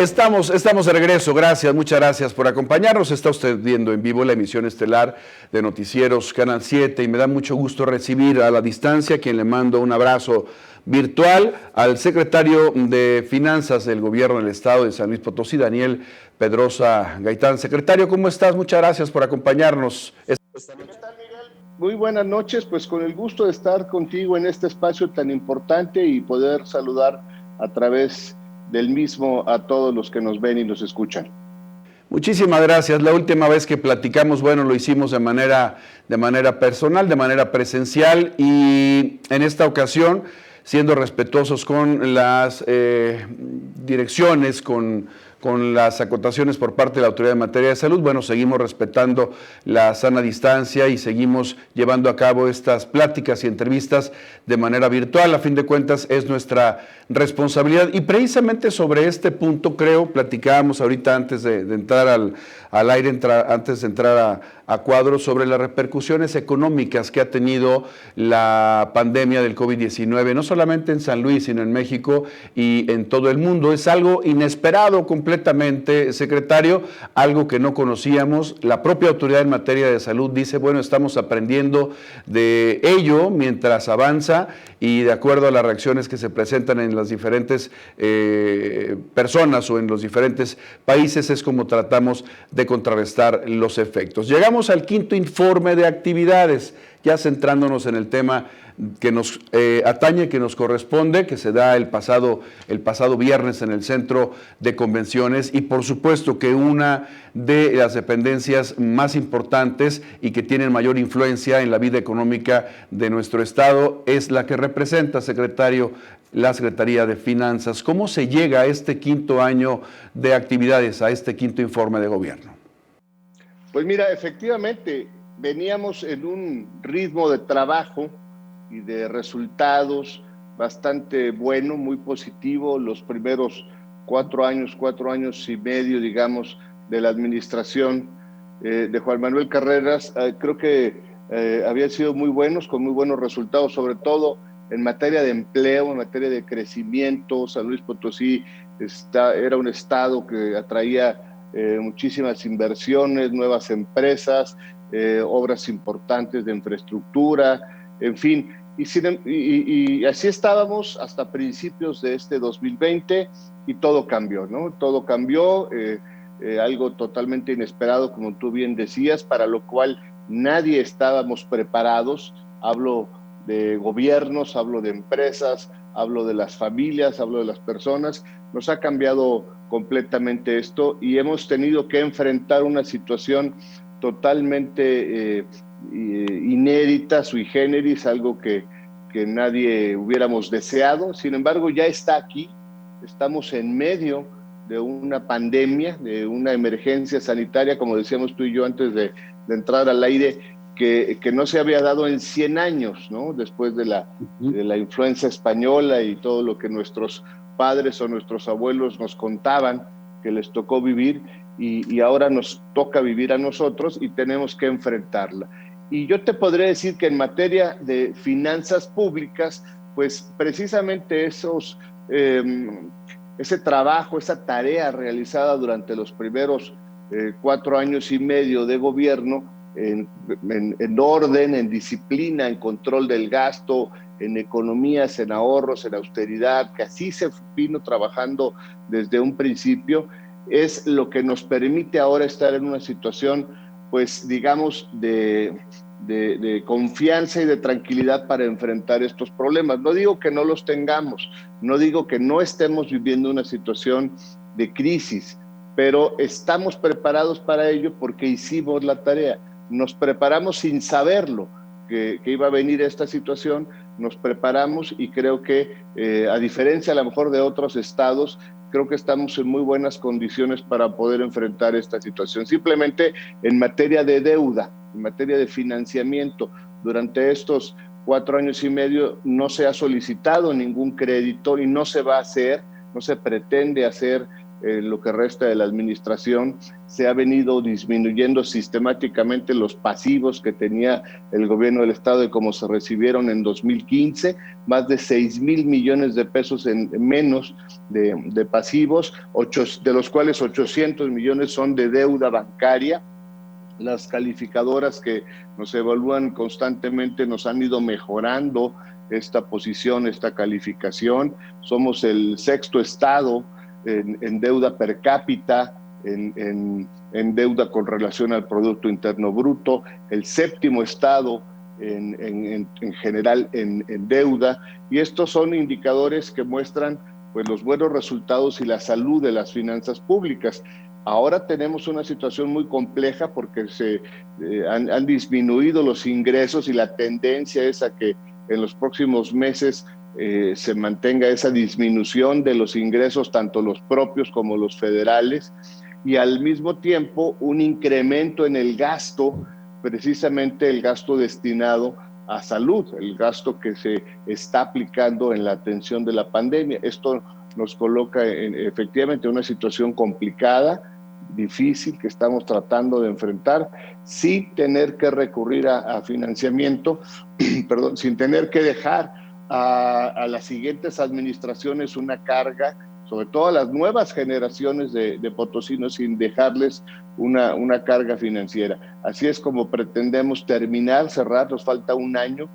Estamos de regreso, gracias, muchas gracias por acompañarnos. Está usted viendo en vivo la emisión estelar de Noticieros Canal 7 y me da mucho gusto recibir a la distancia, a quien le mando un abrazo virtual, al secretario de Finanzas del Gobierno del Estado de San Luis Potosí, Daniel Pedrosa Gaitán. Secretario, ¿cómo estás? Muchas gracias por acompañarnos esta noche. ¿Qué tal, Miguel? Muy buenas noches, pues con el gusto de estar contigo en este espacio tan importante y poder saludar a través del mismo a todos los que nos ven y nos escuchan. Muchísimas gracias. La última vez que platicamos, bueno, lo hicimos de manera personal, de manera presencial, y en esta ocasión, siendo respetuosos con las direcciones, con las acotaciones por parte de la Autoridad en Materia de Salud, bueno, seguimos respetando la sana distancia y seguimos llevando a cabo estas pláticas y entrevistas de manera virtual. A fin de cuentas, es nuestra responsabilidad. Y precisamente sobre este punto, creo, platicábamos ahorita antes de entrar al aire, antes de entrar a cuadro, sobre las repercusiones económicas que ha tenido la pandemia del COVID-19, no solamente en San Luis, sino en México y en todo el mundo. Es algo inesperado completamente, secretario, algo que no conocíamos. La propia Autoridad en Materia de Salud dice, bueno, estamos aprendiendo de ello mientras avanza y de acuerdo a las reacciones que se presentan en las diferentes personas o en los diferentes países es como tratamos de contrarrestar los efectos. Llegamos al quinto informe de actividades, ya centrándonos en el tema que nos atañe, que nos corresponde, que se da el pasado viernes en el Centro de Convenciones, y por supuesto que una de las dependencias más importantes y que tienen mayor influencia en la vida económica de nuestro Estado es la que representa, secretario, la Secretaría de Finanzas. ¿Cómo se llega a este quinto año de actividades, a este quinto informe de gobierno? Pues mira, efectivamente, veníamos en un ritmo de trabajo y de resultados bastante bueno, muy positivo. Los primeros 4 años y medio, digamos, de la administración de Juan Manuel Carreras, creo que habían sido muy buenos, con muy buenos resultados, sobre todo en materia de empleo, en materia de crecimiento. San Luis Potosí era un estado que atraía muchísimas inversiones, nuevas empresas, obras importantes de infraestructura, en fin. Y así estábamos hasta principios de este 2020 y todo cambió, ¿no? Todo cambió, algo totalmente inesperado, como tú bien decías, para lo cual nadie estábamos preparados. Hablo de gobiernos, hablo de empresas, hablo de las familias, hablo de las personas. Nos ha cambiado completamente esto y hemos tenido que enfrentar una situación totalmente inédita, sui generis, algo que nadie hubiéramos deseado. Sin embargo, ya está aquí. Estamos en medio de una pandemia, de una emergencia sanitaria, como decíamos tú y yo antes de entrar al aire, que no se había dado en 100 años, ¿no? Después de la influenza española y todo lo que nuestros padres o nuestros abuelos nos contaban que les tocó vivir, y ahora nos toca vivir a nosotros y tenemos que enfrentarla. Y yo te podría decir que en materia de finanzas públicas, pues precisamente ese trabajo, esa tarea realizada durante los primeros 4 años y medio de gobierno, en orden, en disciplina, en control del gasto, en economías, en ahorros, en austeridad, que así se vino trabajando desde un principio, es lo que nos permite ahora estar en una situación, pues digamos, de confianza y de tranquilidad para enfrentar estos problemas. No digo que no los tengamos, no digo que no estemos viviendo una situación de crisis, pero estamos preparados para ello porque hicimos la tarea. Nos preparamos sin saberlo, que iba a venir esta situación, nos preparamos y creo que, a diferencia a lo mejor de otros estados, creo que estamos en muy buenas condiciones para poder enfrentar esta situación. Simplemente en materia de deuda, en materia de financiamiento, durante estos 4 años y medio no se ha solicitado ningún crédito y no se va a hacer, no se pretende hacer en lo que resta de la administración, se ha venido disminuyendo sistemáticamente los pasivos que tenía el gobierno del Estado y como se recibieron en 2015, más de 6,000 millones de pesos en menos de pasivos, de los cuales 800 millones son de deuda bancaria. Las calificadoras que nos evalúan constantemente nos han ido mejorando esta posición, esta calificación. Somos el sexto estado en deuda per cápita, en deuda con relación al Producto Interno Bruto, el séptimo estado en general en deuda, y estos son indicadores que muestran pues los buenos resultados y la salud de las finanzas públicas. Ahora tenemos una situación muy compleja porque han disminuido los ingresos y la tendencia es a que en los próximos meses se mantenga esa disminución de los ingresos, tanto los propios como los federales, y al mismo tiempo un incremento en el gasto, precisamente el gasto destinado a salud, el gasto que se está aplicando en la atención de la pandemia. Esto nos coloca efectivamente en una situación complicada, difícil, que estamos tratando de enfrentar, sin tener que recurrir a financiamiento, perdón, sin tener que dejar a las siguientes administraciones una carga, sobre todo a las nuevas generaciones de potosinos, sin dejarles una carga financiera. Así es como pretendemos cerrar, nos falta un año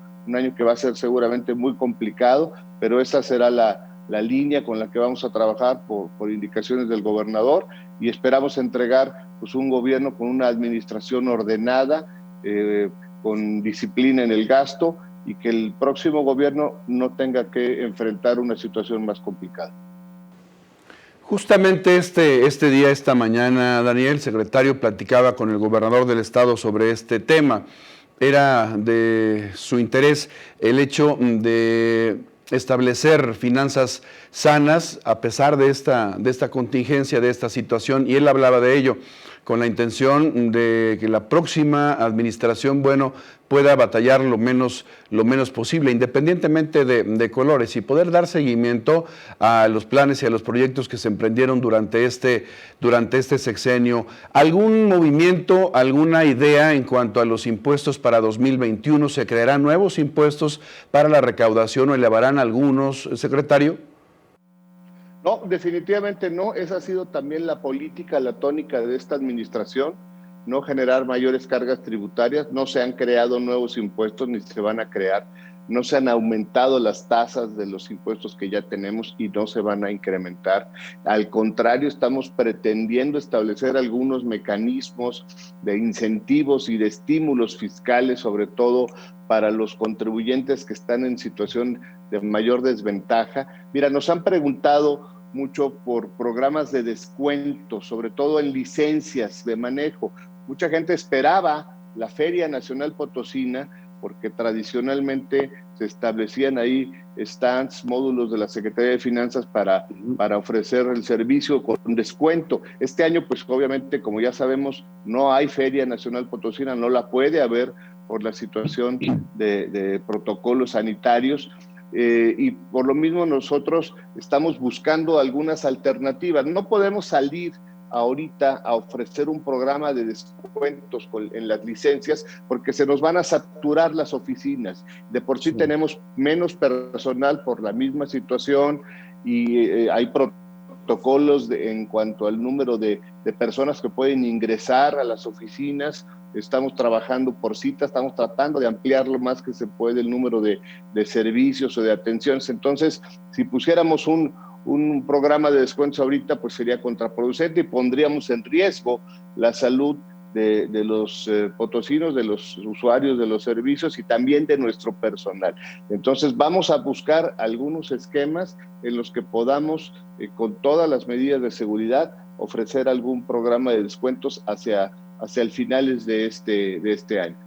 que va a ser seguramente muy complicado, pero esa será la línea con la que vamos a trabajar por indicaciones del gobernador, y esperamos entregar pues, un gobierno con una administración ordenada, con disciplina en el gasto, y que el próximo gobierno no tenga que enfrentar una situación más complicada. Justamente este día, esta mañana, Daniel, el secretario platicaba con el gobernador del estado sobre este tema. Era de su interés el hecho de establecer finanzas sanas a pesar de esta contingencia, de esta situación, y él hablaba de ello con la intención de que la próxima administración, pueda batallar lo menos posible, independientemente de colores, y poder dar seguimiento a los planes y a los proyectos que se emprendieron durante este sexenio. ¿Algún movimiento, alguna idea en cuanto a los impuestos para 2021? ¿Se crearán nuevos impuestos para la recaudación o elevarán algunos, secretario? No, definitivamente no. Esa ha sido también la política, la tónica de esta administración, no generar mayores cargas tributarias. No se han creado nuevos impuestos ni se van a crear. No se han aumentado las tasas de los impuestos que ya tenemos y no se van a incrementar. Al contrario, estamos pretendiendo establecer algunos mecanismos de incentivos y de estímulos fiscales, sobre todo para los contribuyentes que están en situación de mayor desventaja. Mira, nos han preguntado mucho por programas de descuento, sobre todo en licencias de manejo. Mucha gente esperaba la Feria Nacional Potosina porque tradicionalmente se establecían ahí stands, módulos de la Secretaría de Finanzas para ofrecer el servicio con descuento. Este año, pues obviamente, como ya sabemos, no hay Feria Nacional Potosina, no la puede haber por la situación de protocolos sanitarios. Y por lo mismo nosotros estamos buscando algunas alternativas. No podemos salir ahorita a ofrecer un programa de descuentos en las licencias porque se nos van a saturar las oficinas. De por sí tenemos menos personal por la misma situación y hay protocolos en cuanto al número de personas que pueden ingresar a las oficinas. Estamos trabajando por cita, estamos tratando de ampliar lo más que se puede el número de servicios o de atenciones. Entonces, si pusiéramos un programa de descuentos ahorita, pues sería contraproducente y pondríamos en riesgo la salud de los potosinos, de los usuarios de los servicios y también de nuestro personal. Entonces, vamos a buscar algunos esquemas en los que podamos, con todas las medidas de seguridad, ofrecer algún programa de descuentos hacia el finales de este año.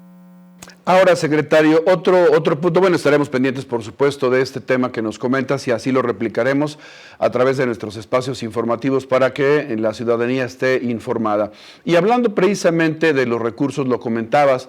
Ahora, secretario, otro punto, bueno, estaremos pendientes, por supuesto, de este tema que nos comentas y así lo replicaremos a través de nuestros espacios informativos para que la ciudadanía esté informada. Y hablando precisamente de los recursos, lo comentabas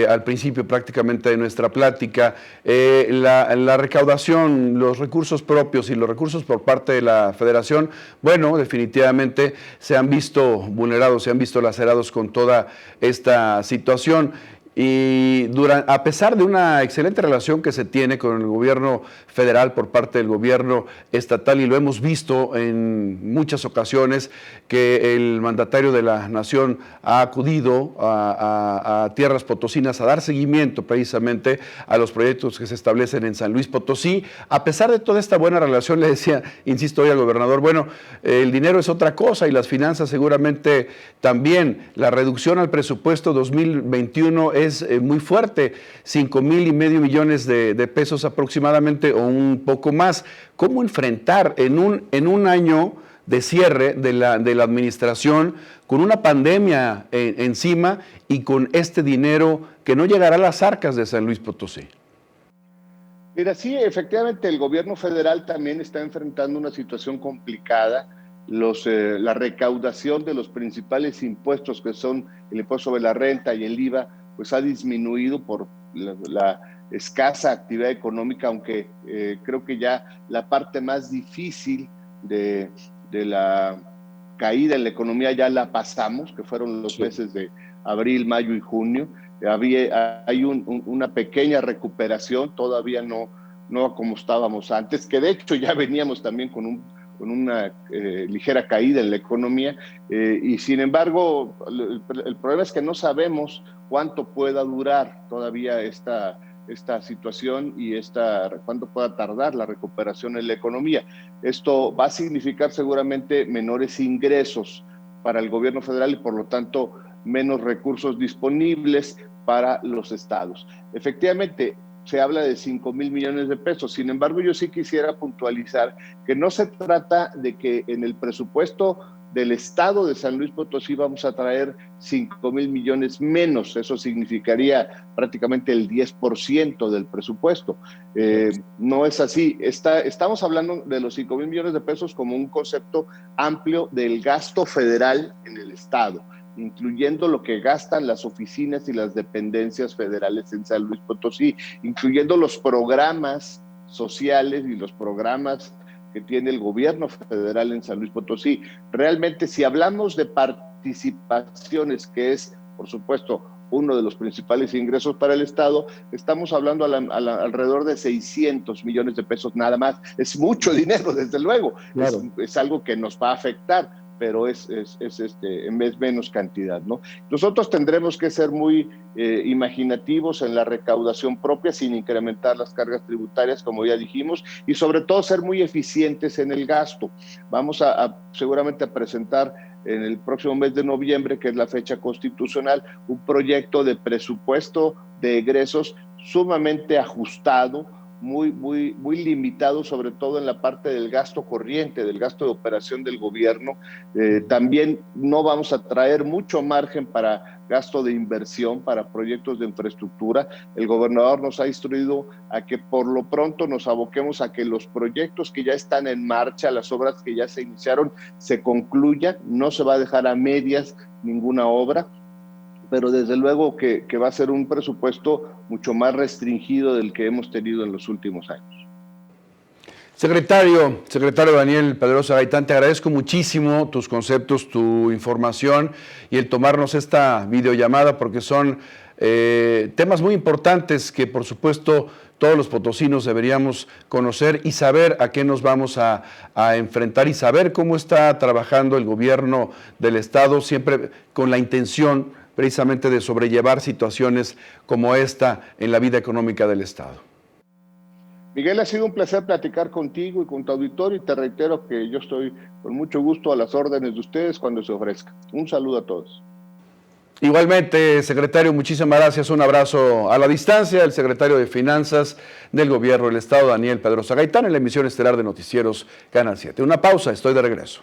al principio prácticamente de nuestra plática, la recaudación, los recursos propios y los recursos por parte de la Federación, bueno, definitivamente se han visto vulnerados, se han visto lacerados con toda esta situación. Y a pesar de una excelente relación que se tiene con el gobierno federal por parte del gobierno estatal, y lo hemos visto en muchas ocasiones, que el mandatario de la nación ha acudido a tierras potosinas a dar seguimiento precisamente a los proyectos que se establecen en San Luis Potosí. A pesar de toda esta buena relación, le decía, insisto hoy al gobernador, bueno, el dinero es otra cosa y las finanzas seguramente también. La reducción al presupuesto 2021 es muy fuerte, 5,500 millones de pesos aproximadamente o un poco más. ¿Cómo enfrentar en un año de cierre de la administración con una pandemia encima y con este dinero que no llegará a las arcas de San Luis Potosí? Mira, sí, efectivamente el gobierno federal también está enfrentando una situación complicada. La recaudación de los principales impuestos, que son el impuesto sobre la renta y el IVA, pues ha disminuido por la escasa actividad económica, aunque creo que ya la parte más difícil de la caída en la economía ya la pasamos, que fueron los meses de abril, mayo y junio. Hay una pequeña recuperación, todavía no como estábamos antes, que de hecho ya veníamos también con una ligera caída en la economía, y sin embargo el problema es que no sabemos cuánto pueda durar todavía esta situación y cuánto pueda tardar la recuperación en la economía. Esto va a significar seguramente menores ingresos para el gobierno federal y por lo tanto menos recursos disponibles para los estados. Efectivamente, se habla de 5,000 millones de pesos. Sin embargo, yo sí quisiera puntualizar que no se trata de que en el presupuesto del estado de San Luis Potosí vamos a traer 5,000 millones menos. Eso significaría prácticamente el 10% del presupuesto. No es así. Estamos hablando de los 5,000 millones de pesos como un concepto amplio del gasto federal en el estado, incluyendo lo que gastan las oficinas y las dependencias federales en San Luis Potosí, incluyendo los programas sociales y los programas que tiene el gobierno federal en San Luis Potosí. Realmente, si hablamos de participaciones, que es, por supuesto, uno de los principales ingresos para el Estado, estamos hablando alrededor de 600 millones de pesos nada más. Es mucho dinero, desde luego. Claro. Es algo que nos va a afectar, pero es menos cantidad, ¿no? Nosotros tendremos que ser muy imaginativos en la recaudación propia sin incrementar las cargas tributarias, como ya dijimos, y sobre todo ser muy eficientes en el gasto. Vamos seguramente a presentar en el próximo mes de noviembre, que es la fecha constitucional, un proyecto de presupuesto de egresos sumamente ajustado, muy limitado, sobre todo en la parte del gasto corriente, del gasto de operación del gobierno. También no vamos a traer mucho margen para gasto de inversión, para proyectos de infraestructura. El gobernador nos ha instruido a que por lo pronto nos aboquemos a que los proyectos que ya están en marcha, las obras que ya se iniciaron, se concluyan. No se va a dejar a medias ninguna obra, pero desde luego que va a ser un presupuesto mucho más restringido del que hemos tenido en los últimos años. Secretario Daniel Pedrosa Gaitán, te agradezco muchísimo tus conceptos, tu información y el tomarnos esta videollamada, porque son temas muy importantes que, por supuesto, todos los potosinos deberíamos conocer y saber a qué nos vamos a enfrentar y saber cómo está trabajando el gobierno del Estado, siempre con la intención precisamente de sobrellevar situaciones como esta en la vida económica del Estado. Miguel, ha sido un placer platicar contigo y con tu auditorio, y te reitero que yo estoy con mucho gusto a las órdenes de ustedes cuando se ofrezca. Un saludo a todos. Igualmente, secretario, muchísimas gracias. Un abrazo a la distancia. El secretario de Finanzas del Gobierno del Estado, Daniel Pedrosa Gaitán, en la emisión estelar de Noticieros Canal 7. Una pausa, estoy de regreso.